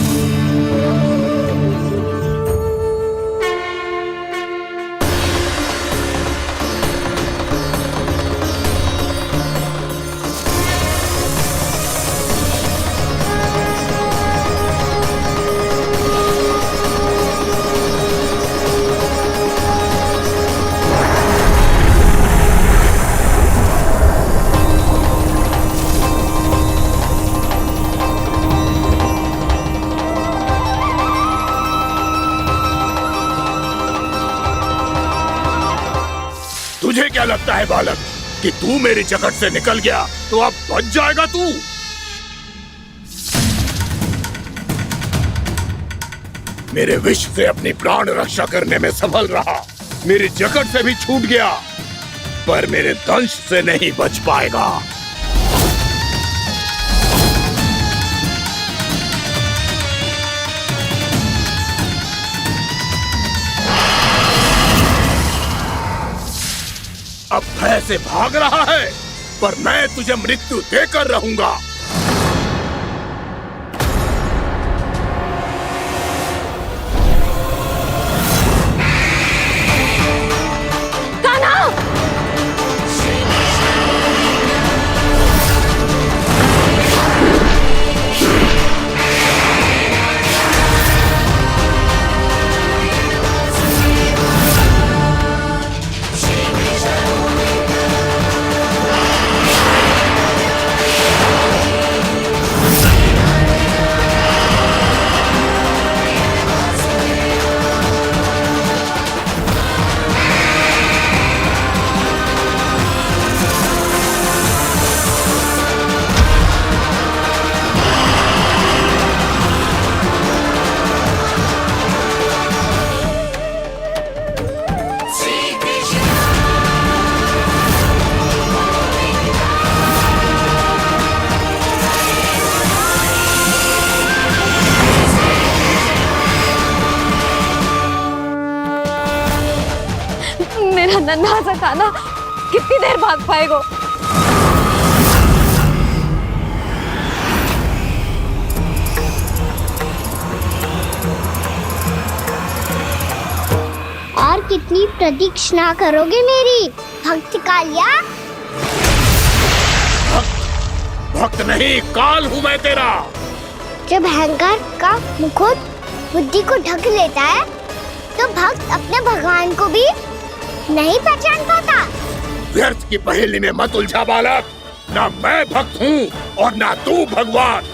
तुझे क्या लगता है बालक कि तू मेरी जकड़ से निकल गया तो अब बच जाएगा तू? मेरे विष से अपनी प्राण रक्षा करने में सफल रहा, मेरी जकड़ से भी छूट गया, पर मेरे दंश से नहीं बच पाएगा। अब भय से भाग रहा है, पर मैं तुझे मृत्यु देकर रहूंगा। मेरा नन्हा सा कान्हा कितनी देर भाग पाएगा? और कितनी प्रतीक्षा करोगे मेरी भक्त कालिया? भक्त नहीं, काल हूं मैं तेरा। जब अहंकार का मुकुट बुद्धि को ढक लेता है तो भक्त अपने भगवान को भी नहीं पहचान पाता। व्यर्थ की पहेली में मत उलझा बालक, ना मैं भक्त हूँ और ना तू भगवान।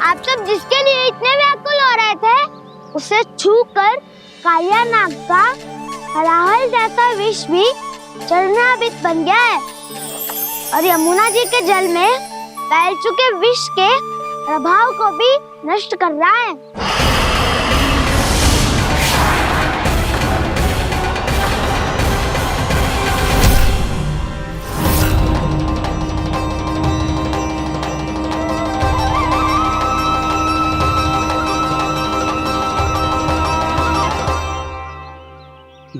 आप सब जिसके लिए इतने व्याकुल हो रहे थे, उसे छूकर कालिया नाग का हलाहल जैसा विष भी चरणामृत बन गया है और यमुना जी के जल में फैल चुके विष के प्रभाव को भी नष्ट कर रहा है।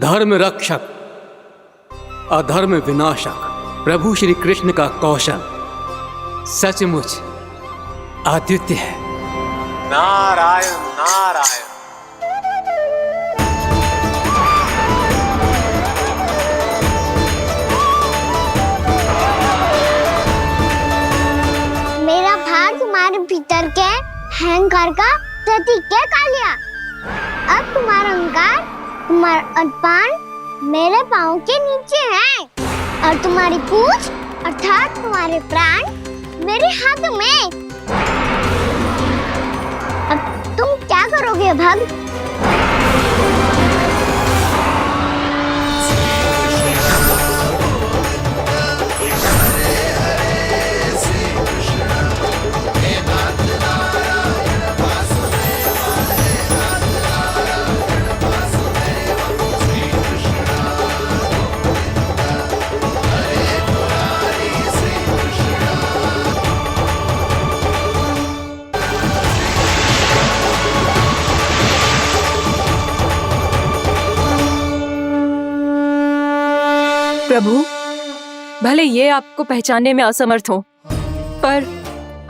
धर्म रक्षक अधर्म विनाशक प्रभु श्री कृष्ण का कौशल सचमुच अद्वितीय है। नारायण नारायण। मेरा भाग तुम्हारे भीतर के अहंकार का प्रतीक है कालिया। अब तुम्हारा अहंकार, तुम्हारा अर्पण मेरे पाँव के नीचे है और तुम्हारी पूंछ अर्थात तुम्हारे प्राण मेरे हाथ में। अब तुम क्या करोगे भग? प्रभु, भले ये आपको पहचानने में असमर्थ हो, पर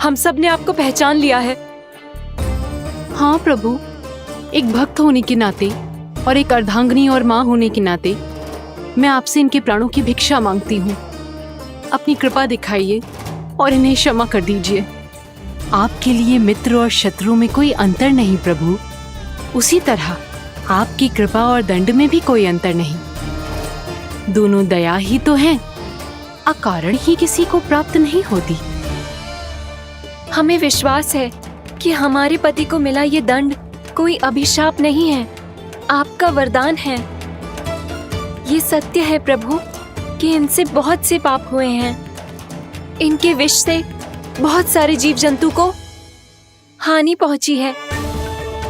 हम सब ने आपको पहचान लिया है। हाँ प्रभु, एक भक्त होने के नाते और एक अर्धांगिनी और माँ होने के नाते मैं आपसे इनके प्राणों की भिक्षा मांगती हूँ। अपनी कृपा दिखाइए और इन्हें क्षमा कर दीजिए। आपके लिए मित्र और शत्रु में कोई अंतर नहीं प्रभु। उसी तरह आपकी कृपा और दंड में भी कोई अंतर नहीं। दोनों दया ही तो हैं, अकारण ही किसी को प्राप्त नहीं होती। हमें विश्वास है कि हमारे पति को मिला ये दंड कोई अभिशाप नहीं है, आपका वरदान है। ये सत्य है प्रभु कि इनसे बहुत से पाप हुए हैं। इनके विष से बहुत सारे जीव जंतु को हानि पहुंची है,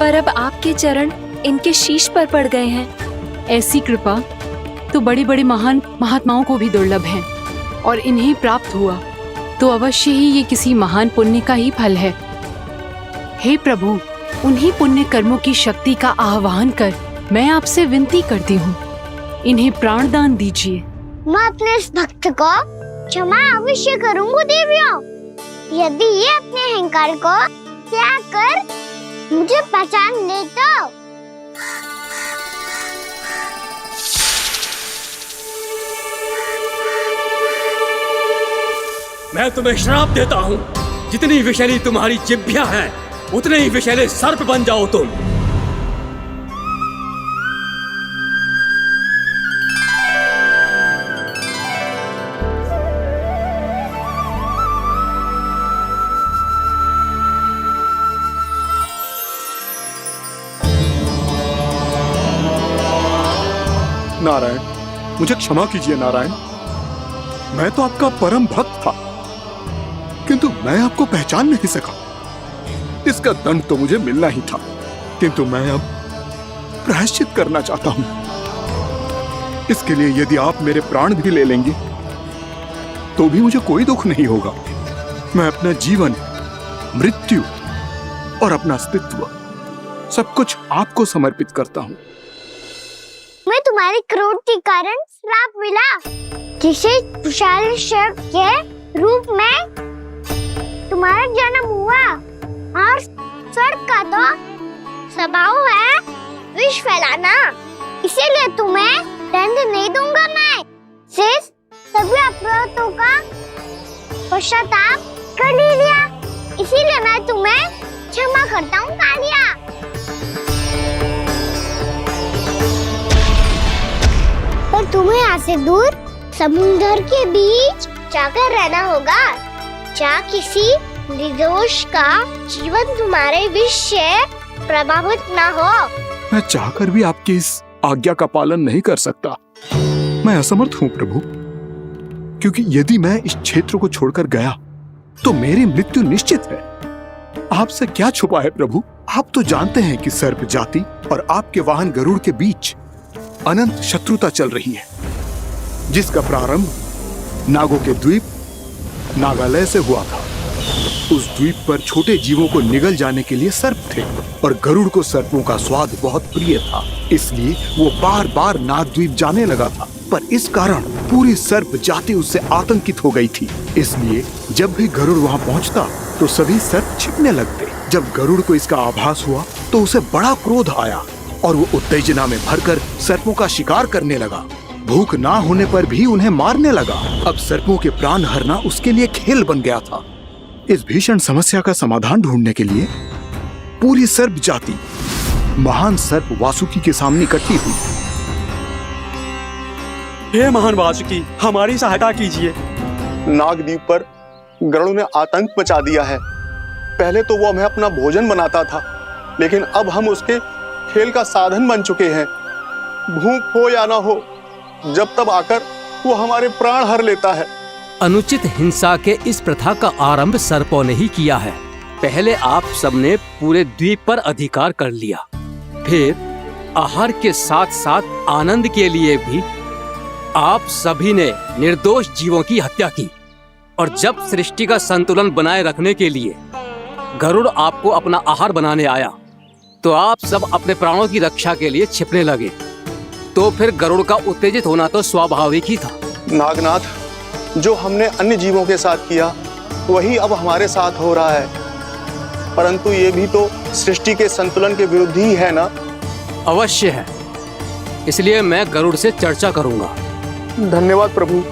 पर अब आपके चरण इनके शीश पर पड़ गए हैं। ऐसी कृपा तो बड़े बड़े महान महात्माओं को भी दुर्लभ है, और इन्हें प्राप्त हुआ तो अवश्य ही ये किसी महान पुण्य का ही फल है। हे प्रभु, उन्हीं पुण्य कर्मों की शक्ति का आह्वान कर मैं आपसे विनती करती हूँ, इन्हें प्राण दान दीजिए। मैं अपने इस भक्त को क्षमा अवश्य करूँगी देवियों, यदि ये अपने अहंकार को त्याग कर मुझे पहचान ले तो। मैं तुम्हें श्राप देता हूँ, जितनी विषैली तुम्हारी जिह्वा है उतने ही विषैले सर्प बन जाओ तुम। नारायण, मुझे क्षमा कीजिए नारायण। मैं तो आपका परम भक्त था, किंतु मैं आपको पहचान नहीं सका। इसका दंड तो मुझे मिलना ही था, किंतु मैं अब प्रायश्चित करना चाहता हूं। इसके लिए यदि आप मेरे प्राण भी ले लेंगे तो भी मुझे कोई दुख नहीं होगा। मैं अपना जीवन, मृत्यु और अपना अस्तित्व सब कुछ आपको समर्पित करता हूं। मैं तुम्हारी क्रोध के कारण श्राप मिला, जिसे विशाल सर्प के रूप में तुम्हारा जन्म हुआ, और सर्प का तो स्वभाव है विष फैलाना। इसीलिए तुम्हें दंड नहीं दूंगा मैं। शेष सभी अपराधों का पश्चाताप कर लिया, इसीलिए मैं तुम्हें क्षमा करता हूँ कालिया। पर तुम्हें यहाँ से दूर समुद्र के बीच जाकर रहना होगा, जहाँ किसी निर्दोष का जीवन तुम्हारे विष से प्रभावित न हो। मैं चाहकर भी आपकी इस आज्ञा का पालन नहीं कर सकता। मैं असमर्थ हूँ प्रभु, क्योंकि यदि मैं इस क्षेत्र को छोड़कर गया तो मेरी मृत्यु निश्चित है। आपसे क्या छुपा है प्रभु? आप तो जानते हैं कि सर्प जाति और आपके वाहन गरुड़ के बीच अनंत शत्रुता चल रही है, जिसका प्रारंभ नागों के द्वीप नागालय से हुआ था। उस द्वीप पर छोटे जीवों को निगल जाने के लिए सर्प थे, और गरुड़ को सर्पों का स्वाद बहुत प्रिय था, इसलिए वो बार बार नाग द्वीप जाने लगा था। पर इस कारण पूरी सर्प जाति उससे आतंकित हो गई थी। इसलिए जब भी गरुड़ वहां पहुंचता तो सभी सर्प छिपने लगते। जब गरुड़ को इसका आभास हुआ तो उसे बड़ा क्रोध आया और वो उत्तेजना में भरकर सर्पों का शिकार करने लगा। भूख ना होने पर भी उन्हें मारने लगा। अब सर्पों के प्राण हरना उसके लिए खेल बन गया था। इस भीषण समस्या का समाधान ढूंढने के लिए पूरी सर्प जाति महान सर्प वासुकी के सामने इकट्ठी हुई। हे महान वासुकी, हमारी सहायता कीजिए। नागद्वीप पर गरुड़ ने आतंक मचा दिया है। पहले तो वो हमें अपना भोजन बनाता था, लेकिन अब हम उसके खेल का साधन बन चुके हैं। भूख हो या ना हो, जब तब आकर वो हमारे प्राण हर लेता है। अनुचित हिंसा के इस प्रथा का आरंभ सर्पों ने ही किया है। पहले आप सबने पूरे द्वीप पर अधिकार कर लिया, फिर आहार के साथ साथ आनंद के लिए भी आप सभी ने निर्दोष जीवों की हत्या की। और जब सृष्टि का संतुलन बनाए रखने के लिए गरुड़ आपको अपना आहार बनाने आया तो आप सब अपने प्राणों की रक्षा के लिए छिपने लगे। तो फिर गरुड़ का उत्तेजित होना तो स्वाभाविक ही था। नागनाथ, जो हमने अन्य जीवों के साथ किया वही अब हमारे साथ हो रहा है, परंतु ये भी तो सृष्टि के संतुलन के विरुद्ध ही है ना? अवश्य है, इसलिए मैं गरुड़ से चर्चा करूंगा। धन्यवाद प्रभु।